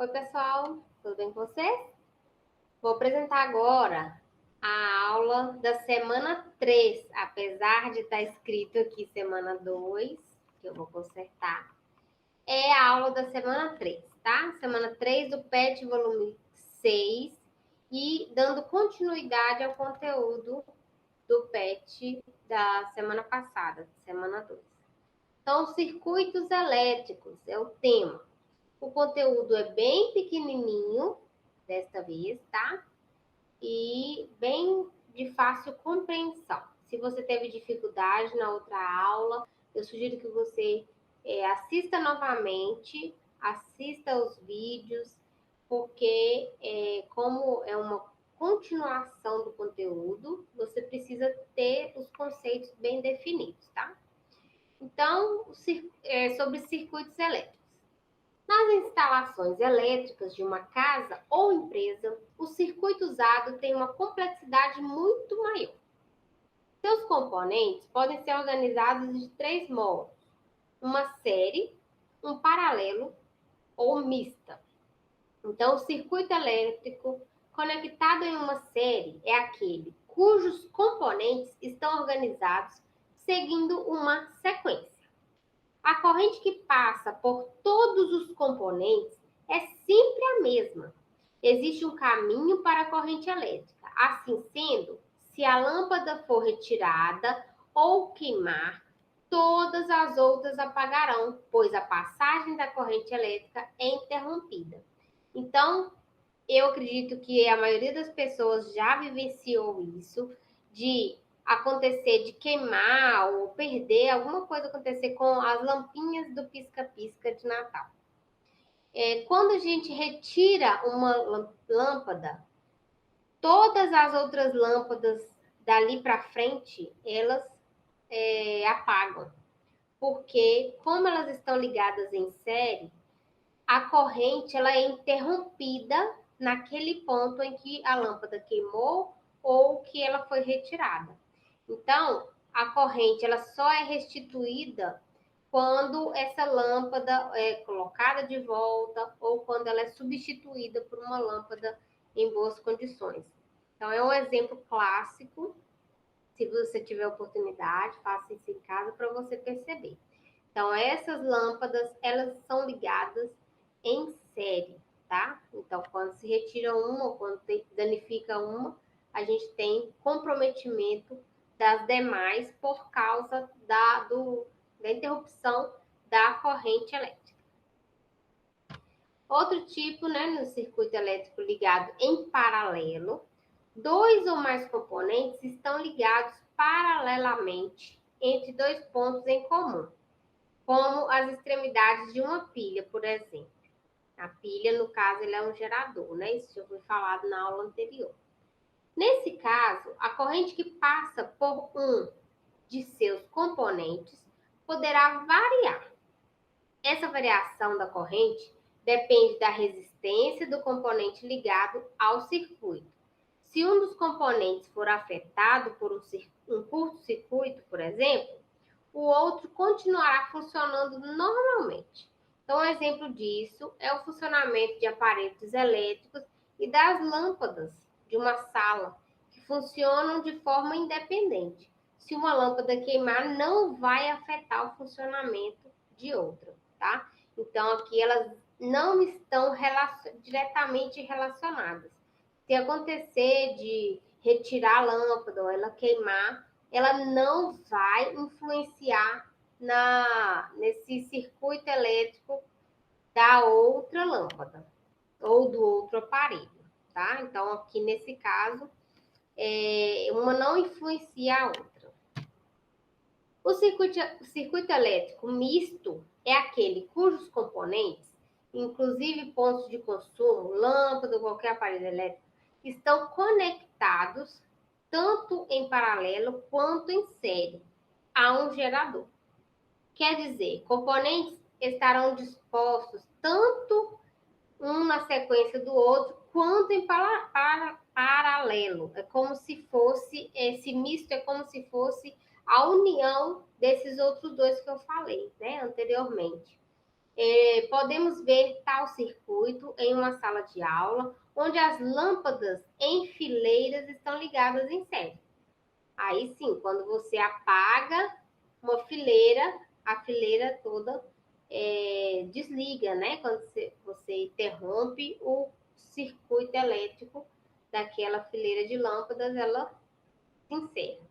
Oi, pessoal, tudo bem com vocês? Vou apresentar agora a aula da semana 3, apesar de estar escrito aqui semana 2, que eu vou consertar. É a aula da semana 3, tá? Semana 3 do PET, volume 6, e dando continuidade ao conteúdo do PET da semana passada, semana 2. Então, circuitos elétricos é o tema. O conteúdo é bem pequenininho, desta vez, tá? E bem de fácil compreensão. Se você teve dificuldade na outra aula, eu sugiro que você assista novamente, assista os vídeos, porque como é uma continuação do conteúdo, você precisa ter os conceitos bem definidos, tá? Então, sobre circuitos elétricos. Nas instalações elétricas de uma casa ou empresa, o circuito usado tem uma complexidade muito maior. Seus componentes podem ser organizados de três modos: uma série, um paralelo ou mista. Então, o circuito elétrico conectado em uma série é aquele cujos componentes estão organizados seguindo uma sequência. A corrente que passa por todos os componentes é sempre a mesma. Existe um caminho para a corrente elétrica. Assim sendo, se a lâmpada for retirada ou queimar, todas as outras apagarão, pois a passagem da corrente elétrica é interrompida. Então, eu acredito que a maioria das pessoas já vivenciou isso, de acontecer de queimar ou perder, alguma coisa acontecer com as lampinhas do pisca-pisca de Natal. Quando a gente retira uma lâmpada, todas as outras lâmpadas dali para frente, elas apagam. Porque, como elas estão ligadas em série, a corrente ela é interrompida naquele ponto em que a lâmpada queimou ou que ela foi retirada. Então, a corrente ela só é restituída quando essa lâmpada é colocada de volta ou quando ela é substituída por uma lâmpada em boas condições. Então, é um exemplo clássico. Se você tiver oportunidade, faça isso em casa para você perceber. Então, essas lâmpadas, elas são ligadas em série, tá? Então, quando se retira uma ou quando danifica uma, a gente tem comprometimento das demais por causa da interrupção da corrente elétrica. Outro tipo, né, no circuito elétrico ligado em paralelo, dois ou mais componentes estão ligados paralelamente entre dois pontos em comum, como as extremidades de uma pilha, por exemplo. A pilha, no caso, ele é um gerador, né? Isso já foi falado na aula anterior. Nesse caso, a corrente que passa por um de seus componentes poderá variar. Essa variação da corrente depende da resistência do componente ligado ao circuito. Se um dos componentes for afetado por um curto-circuito, por exemplo, o outro continuará funcionando normalmente. Então, um exemplo disso é o funcionamento de aparelhos elétricos e das lâmpadas de uma sala, que funcionam de forma independente. Se uma lâmpada queimar, não vai afetar o funcionamento de outra, tá? Então, aqui elas não estão diretamente relacionadas. Se acontecer de retirar a lâmpada ou ela queimar, ela não vai influenciar nesse circuito elétrico da outra lâmpada ou do outro aparelho, tá? Então, aqui nesse caso, uma não influencia a outra. O circuito elétrico misto é aquele cujos componentes, inclusive pontos de consumo, lâmpada ou qualquer aparelho elétrico, estão conectados tanto em paralelo quanto em série a um gerador. Quer dizer, componentes estarão dispostos tanto um na sequência do outro, quanto em paralelo. É como se fosse, esse misto é como se fosse a união desses outros dois que eu falei, né, anteriormente. Podemos ver tal circuito em uma sala de aula, onde as lâmpadas em fileiras estão ligadas em série. Aí sim, quando você apaga uma fileira, a fileira toda desliga, né? Quando você interrompe o circuito elétrico daquela fileira de lâmpadas, ela se encerra.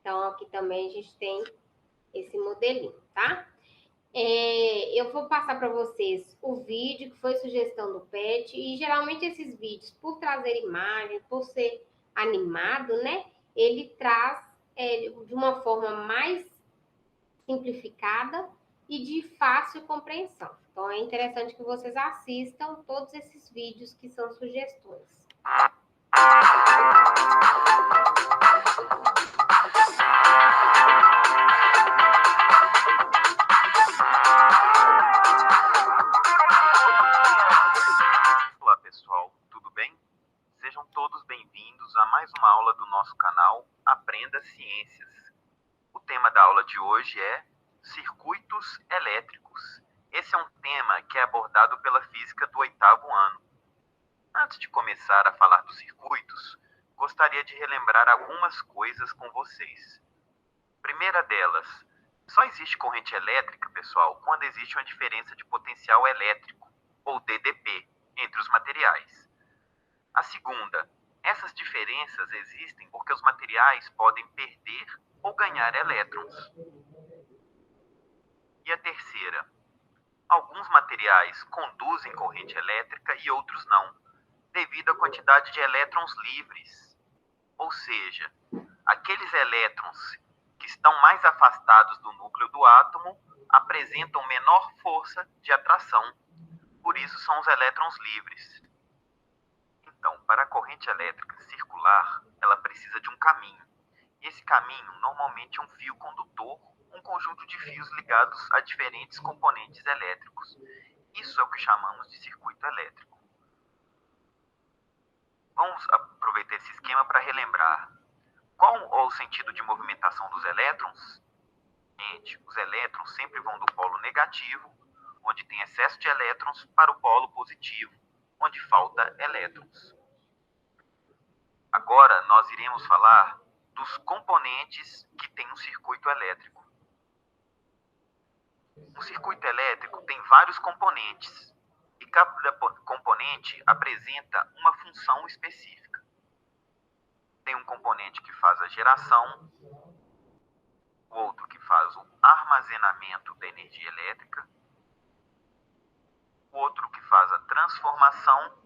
Então, aqui também a gente tem esse modelinho, tá? Eu vou passar para vocês o vídeo que foi sugestão do Pet, e geralmente esses vídeos, por trazer imagem, por ser animado, né? Ele traz de uma forma mais simplificada e de fácil compreensão. Então é interessante que vocês assistam todos esses vídeos que são sugestões. Olá pessoal, tudo bem? Sejam todos bem-vindos a mais uma aula do nosso canal Aprenda Ciências. O tema da aula de hoje é circuitos elétricos. Esse é um tema que é abordado pela física do 8º ano. Antes de começar a falar dos circuitos, gostaria de relembrar algumas coisas com vocês. Primeira delas, só existe corrente elétrica, pessoal, quando existe uma diferença de potencial elétrico, ou DDP, entre os materiais. A segunda, essas diferenças existem porque os materiais podem perder ou ganhar elétrons. E a terceira, alguns materiais conduzem corrente elétrica e outros não, devido à quantidade de elétrons livres. Ou seja, aqueles elétrons que estão mais afastados do núcleo do átomo apresentam menor força de atração. Por isso são os elétrons livres. Então, para a corrente elétrica circular, ela precisa de um caminho. E esse caminho normalmente é um fio condutor, um conjunto de fios ligados a diferentes componentes elétricos. Isso é o que chamamos de circuito elétrico. Vamos aproveitar esse esquema para relembrar. Qual é o sentido de movimentação dos elétrons? Gente, os elétrons sempre vão do polo negativo, onde tem excesso de elétrons, para o polo positivo, onde falta elétrons. Agora nós iremos falar dos componentes que tem um circuito elétrico. Um circuito elétrico tem vários componentes, e cada componente apresenta uma função específica. Tem um componente que faz a geração, o outro que faz o armazenamento da energia elétrica, o outro que faz a transformação,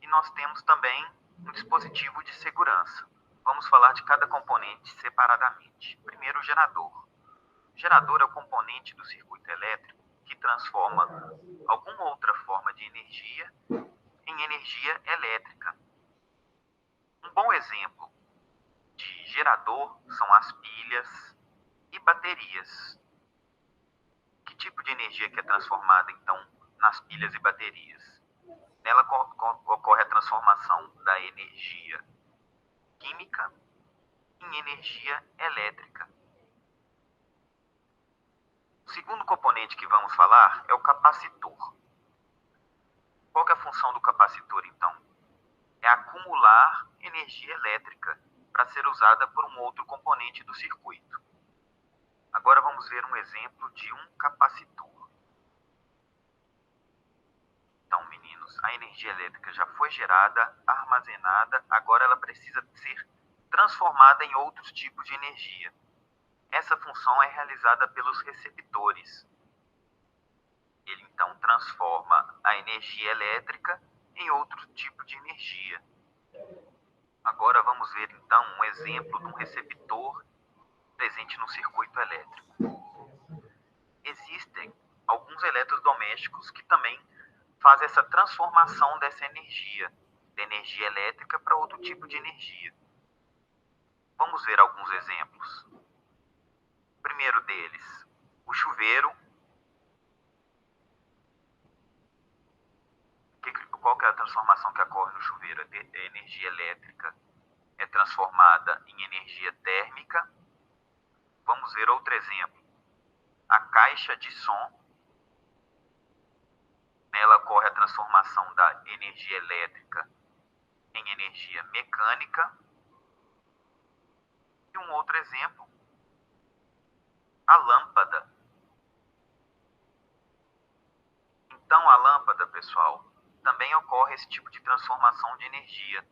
e nós temos também um dispositivo de segurança. Vamos falar de cada componente separadamente. Primeiro, o gerador. O gerador é o componente do circuito elétrico que transforma alguma outra forma de energia em energia elétrica. Um bom exemplo de gerador são as pilhas e baterias. Que tipo de energia que é transformada, então, nas pilhas e baterias? Nela ocorre a transformação da energia química em energia elétrica. O segundo componente que vamos falar é o capacitor. Qual que é a função do capacitor, então? É acumular energia elétrica para ser usada por um outro componente do circuito. Agora vamos ver um exemplo de um capacitor. Então, meninos, a energia elétrica já foi gerada, armazenada, agora ela precisa ser transformada em outros tipos de energia. Essa função é realizada pelos receptores. Ele, então, transforma a energia elétrica em outro tipo de energia. Agora vamos ver, então, um exemplo de um receptor presente no circuito elétrico. Existem alguns eletrodomésticos que também fazem essa transformação dessa energia, da energia elétrica para outro tipo de energia. Vamos ver alguns exemplos. O primeiro deles, o chuveiro. Qual que é a transformação que ocorre no chuveiro? A energia elétrica é transformada em energia térmica. Vamos ver outro exemplo. a caixa de som. Nela ocorre a transformação da energia elétrica em energia mecânica. E um outro exemplo, a lâmpada. Então, a lâmpada, pessoal, também ocorre esse tipo de transformação de energia.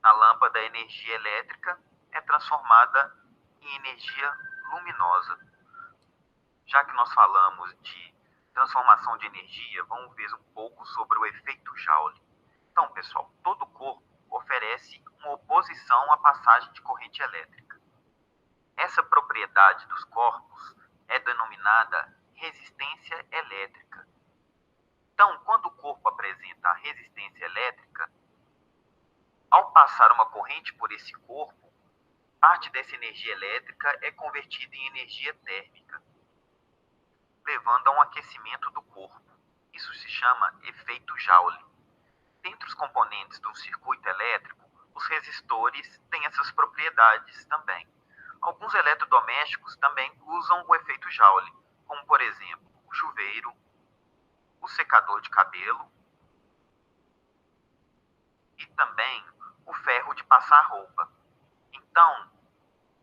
Na lâmpada, a energia elétrica é transformada em energia luminosa. Já que nós falamos de transformação de energia, vamos ver um pouco sobre o efeito Joule. Então, pessoal, todo corpo oferece uma oposição à passagem de corrente elétrica. Essa propriedade dos corpos é denominada resistência elétrica. Então, quando o corpo apresenta a resistência elétrica, ao passar uma corrente por esse corpo, parte dessa energia elétrica é convertida em energia térmica, levando a um aquecimento do corpo. Isso se chama efeito Joule. Dentre os componentes de um circuito elétrico, os resistores têm essas propriedades também. Alguns eletrodomésticos também usam o efeito Joule, como por exemplo, o chuveiro, o secador de cabelo e também o ferro de passar roupa. Então,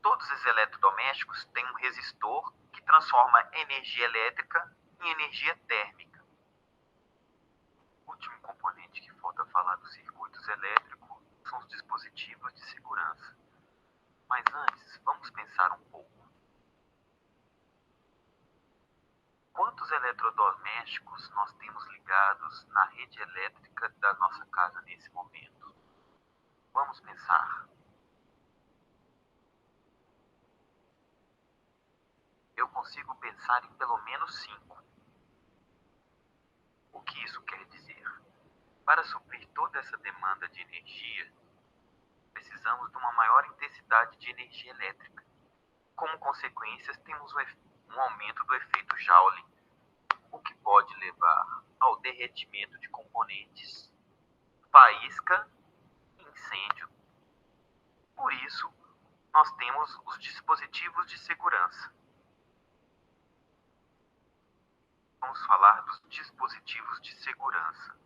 todos os eletrodomésticos têm um resistor que transforma energia elétrica em energia térmica. O último componente que falta falar dos circuitos elétricos são os dispositivos de segurança. Mas antes, vamos pensar um pouco. Quantos eletrodomésticos nós temos ligados na rede elétrica da nossa casa nesse momento? Vamos pensar. Eu consigo pensar em pelo menos 5. O que isso quer dizer? Para suprir toda essa demanda de energia, precisamos de uma maior intensidade de energia elétrica. Como consequências, temos um aumento do efeito Joule, o que pode levar ao derretimento de componentes, faísca e incêndio. Por isso, nós temos os dispositivos de segurança. Vamos falar dos dispositivos de segurança.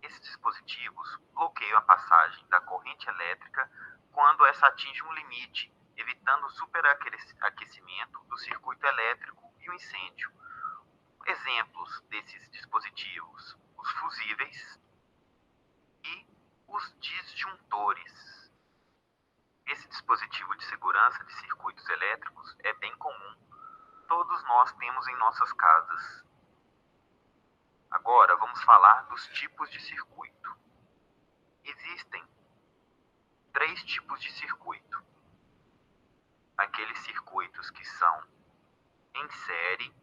Esses dispositivos bloqueiam a passagem da corrente elétrica quando essa atinge um limite, evitando o superaquecimento do circuito elétrico e o incêndio. Exemplos desses dispositivos: os fusíveis e os disjuntores. Esse dispositivo de segurança de circuitos elétricos é bem comum. Todos nós temos em nossas casas. Agora vamos falar dos tipos de circuito. Existem 3 tipos de circuito. Aqueles circuitos que são em série,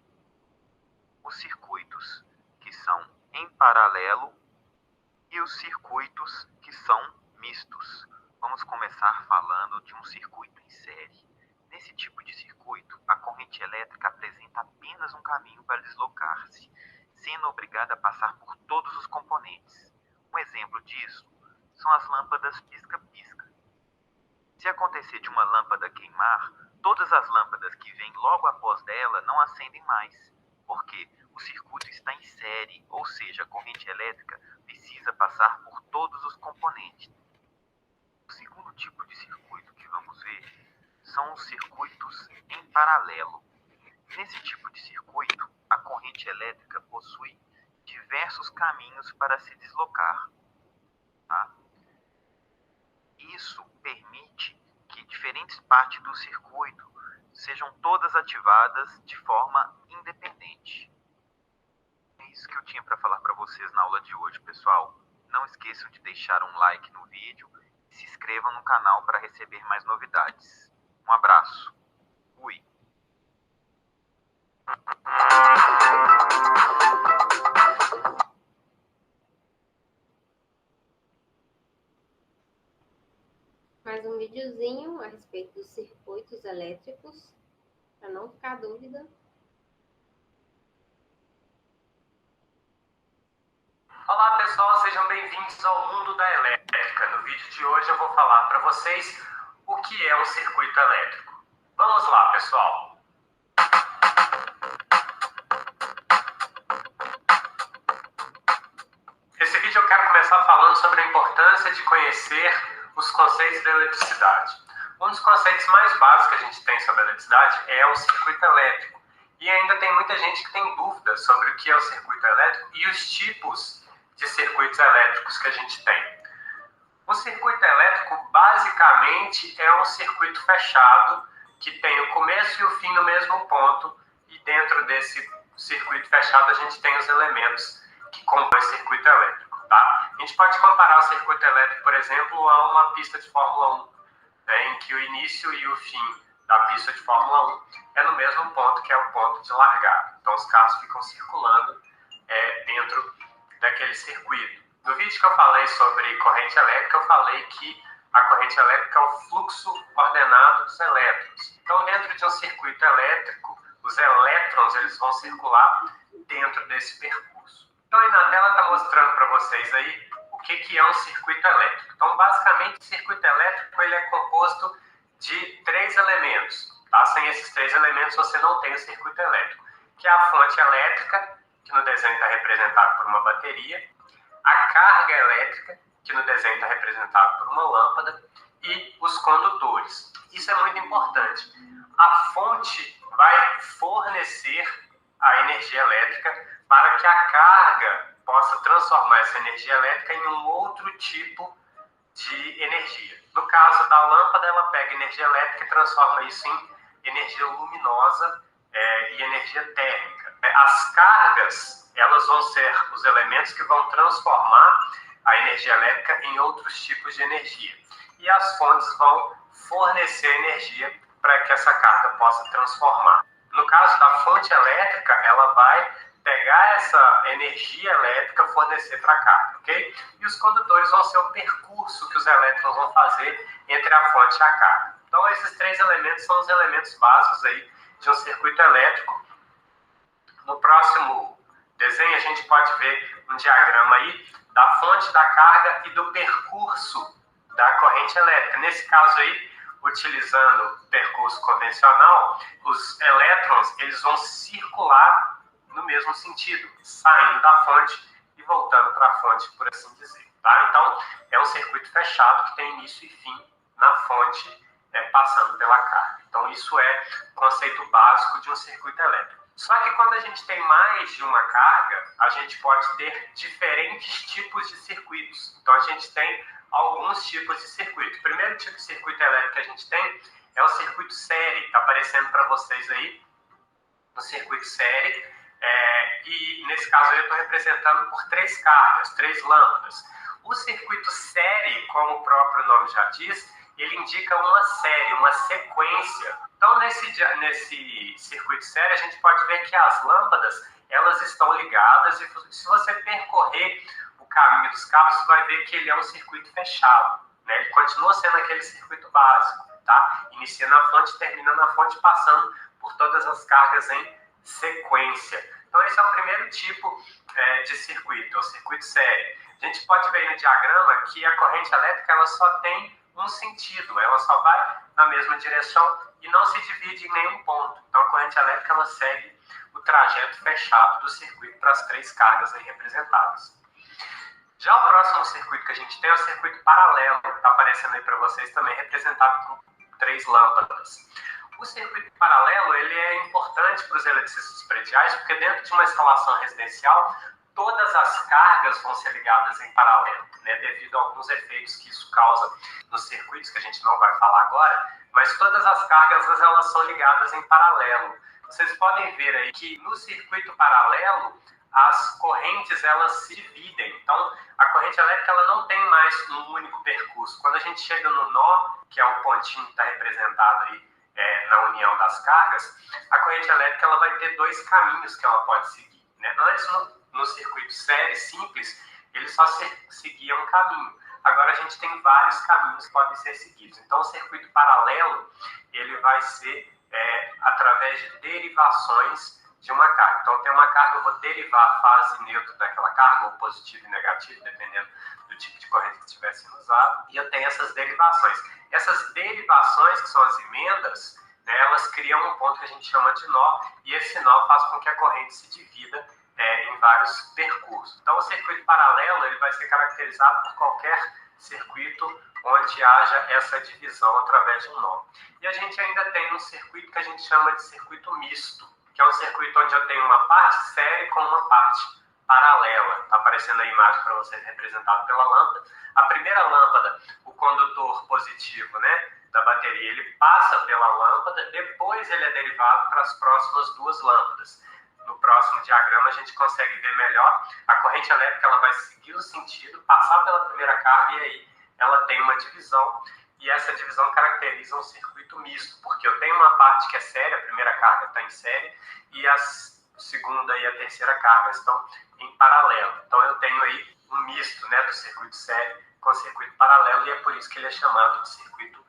os circuitos que são em paralelo e os circuitos que são mistos. Vamos começar falando de um circuito em série. Nesse tipo de circuito, a corrente elétrica apresenta apenas um caminho para deslocar-se, sendo obrigada a passar por todos os componentes. Um exemplo disso são as lâmpadas pisca-pisca. Se acontecer de uma lâmpada queimar, todas as lâmpadas que vêm logo após dela não acendem mais, porque o circuito está em série, ou seja, a corrente elétrica precisa passar por todos os componentes. O segundo tipo de circuito que vamos ver são os circuitos em paralelo. Nesse tipo de circuito, a corrente elétrica possui diversos caminhos para se deslocar. Tá? Isso permite que diferentes partes do circuito sejam todas ativadas de forma independente. É isso que eu tinha para falar para vocês na aula de hoje, pessoal. Não esqueçam de deixar um like no vídeo e se inscrevam no canal para receber mais novidades. Um abraço. Fui. Mais um videozinho a respeito dos circuitos elétricos, para não ficar dúvida. Olá pessoal, sejam bem-vindos ao mundo da elétrica. No vídeo de hoje eu vou falar para vocês o que é um circuito elétrico. Vamos lá, pessoal! falando sobre a importância de conhecer os conceitos da eletricidade. Um dos conceitos mais básicos que a gente tem sobre a eletricidade é o circuito elétrico. E ainda tem muita gente que tem dúvidas sobre o que é o circuito elétrico e os tipos de circuitos elétricos que a gente tem. O circuito elétrico, basicamente, é um circuito fechado que tem o começo e o fim no mesmo ponto, e dentro desse circuito fechado a gente tem os elementos que compõem o circuito elétrico. Tá? A gente pode comparar o circuito elétrico, por exemplo, a uma pista de Fórmula 1, né, em que o início e o fim da pista de Fórmula 1 é no mesmo ponto, que é o ponto de largada. Então os carros ficam circulando dentro daquele circuito. No vídeo que eu falei sobre corrente elétrica, eu falei que a corrente elétrica é o fluxo ordenado dos elétrons. Então, dentro de um circuito elétrico, os elétrons eles vão circular dentro desse percurso. Então, aí na tela está mostrando para vocês aí o que é um circuito elétrico. Então, basicamente, o circuito elétrico ele é composto de 3 elementos. Tá? Sem esses 3 elementos, você não tem o circuito elétrico, que é a fonte elétrica, que no desenho está representada por uma bateria, a carga elétrica, que no desenho está representada por uma lâmpada, e os condutores. Isso é muito importante. A fonte vai fornecer a energia elétrica para que a carga possa transformar essa energia elétrica em um outro tipo de energia. No caso da lâmpada, ela pega energia elétrica e transforma isso em energia luminosa e energia térmica. As cargas elas vão ser os elementos que vão transformar a energia elétrica em outros tipos de energia. E as fontes vão fornecer energia para que essa carga possa transformar. No caso da fonte elétrica, ela vai pegar essa energia elétrica e fornecer para a carga, ok? E os condutores vão ser o percurso que os elétrons vão fazer entre a fonte e a carga. Então, esses 3 elementos são os elementos básicos aí de um circuito elétrico. No próximo desenho, a gente pode ver um diagrama aí da fonte da carga e do percurso da corrente elétrica. Nesse caso aí, utilizando o percurso convencional, os elétrons eles vão circular no mesmo sentido, saindo da fonte e voltando para a fonte, por assim dizer. Tá? Então, é um circuito fechado que tem início e fim na fonte, passando pela carga. Então, isso é o conceito básico de um circuito elétrico. Só que quando a gente tem mais de uma carga, a gente pode ter diferentes tipos de circuitos. Então, a gente tem alguns tipos de circuito. O primeiro tipo de circuito elétrico que a gente tem é o circuito série. Está aparecendo para vocês aí no circuito série. E nesse caso eu estou representando por 3 cargas, 3 lâmpadas. O circuito série, como o próprio nome já diz, ele indica uma série, uma sequência. Então, nesse circuito série, a gente pode ver que as lâmpadas elas estão ligadas e se você percorrer o caminho dos cabos, você vai ver que ele é um circuito fechado. Né? Ele continua sendo aquele circuito básico. Tá? Inicia na fonte e termina na fonte, passando por todas as cargas em sequência. Então, esse é o primeiro tipo de circuito, o circuito série. A gente pode ver no diagrama que a corrente elétrica ela só tem um sentido, ela só vai na mesma direção e não se divide em nenhum ponto. Então, a corrente elétrica ela segue o trajeto fechado do circuito para as 3 cargas aí representadas. Já o próximo circuito que a gente tem é o circuito paralelo, que está aparecendo aí para vocês também, representado com 3 lâmpadas. O circuito paralelo ele é importante para os eletricistas prediais, porque dentro de uma instalação residencial, todas as cargas vão ser ligadas em paralelo, né, devido a alguns efeitos que isso causa nos circuitos, que a gente não vai falar agora, mas todas as cargas elas são ligadas em paralelo. Vocês podem ver aí que no circuito paralelo, as correntes elas se dividem. Então, a corrente elétrica ela não tem mais um único percurso. Quando a gente chega no nó, que é o pontinho que está representado aí na união das cargas, a corrente elétrica ela vai ter 2 caminhos que ela pode seguir. Né? Antes, no circuito série simples, ele só seguia um caminho. Agora a gente tem vários caminhos que podem ser seguidos. Então, o circuito paralelo ele vai ser através de derivações de uma carga. Então, tem uma carga, eu vou derivar a fase neutra daquela carga, ou positivo e negativo, dependendo do tipo de corrente que estiver sendo usado. E eu tenho essas derivações. Essas derivações, que são as emendas, né, elas criam um ponto que a gente chama de nó, e esse nó faz com que a corrente se divida em vários percursos. Então, o circuito paralelo ele vai ser caracterizado por qualquer circuito onde haja essa divisão através de um nó. E a gente ainda tem um circuito que a gente chama de circuito misto, que é um circuito onde eu tenho uma parte série com uma parte paralela. Está aparecendo a imagem para vocês representado pela lâmpada. A primeira lâmpada, o condutor positivo, né, da bateria, ele passa pela lâmpada, depois ele é derivado para as próximas duas lâmpadas. No próximo diagrama a gente consegue ver melhor. A corrente elétrica ela vai seguir o sentido, passar pela primeira carga e aí ela tem uma divisão. E essa divisão caracteriza um circuito misto, porque eu tenho uma parte que é série, a primeira carga está em série, e a segunda e a terceira carga estão em paralelo. Então eu tenho aí um misto, né, do circuito série com o circuito paralelo, e é por isso que ele é chamado de circuito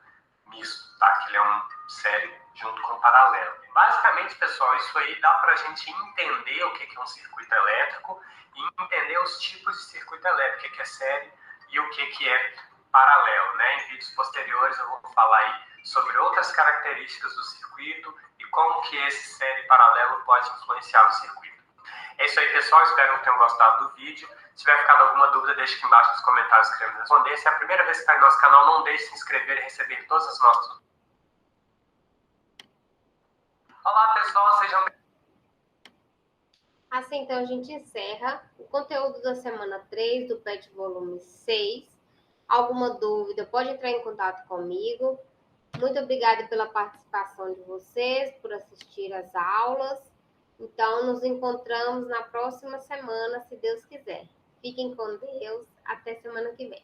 misto, tá? Que ele é um série junto com paralelo. Basicamente, pessoal, isso aí dá para a gente entender o que é um circuito elétrico e entender os tipos de circuito elétrico, o que é série e o que é paralelo, né? Em vídeos posteriores eu vou falar aí sobre outras características do circuito e como que esse série paralelo pode influenciar no circuito. É isso aí, pessoal. Espero que tenham gostado do vídeo. Se tiver ficado alguma dúvida, deixe aqui embaixo nos comentários que queremos responder. Se é a primeira vez que está no nosso canal, não deixe de se inscrever e receber todas as nossas. Olá, pessoal. Sejam Assim, então, a gente encerra o conteúdo da semana 3 do PET volume 6. Alguma dúvida, pode entrar em contato comigo. Muito obrigada pela participação de vocês, por assistir às aulas. Então, nos encontramos na próxima semana, se Deus quiser. Fiquem com Deus. Até semana que vem.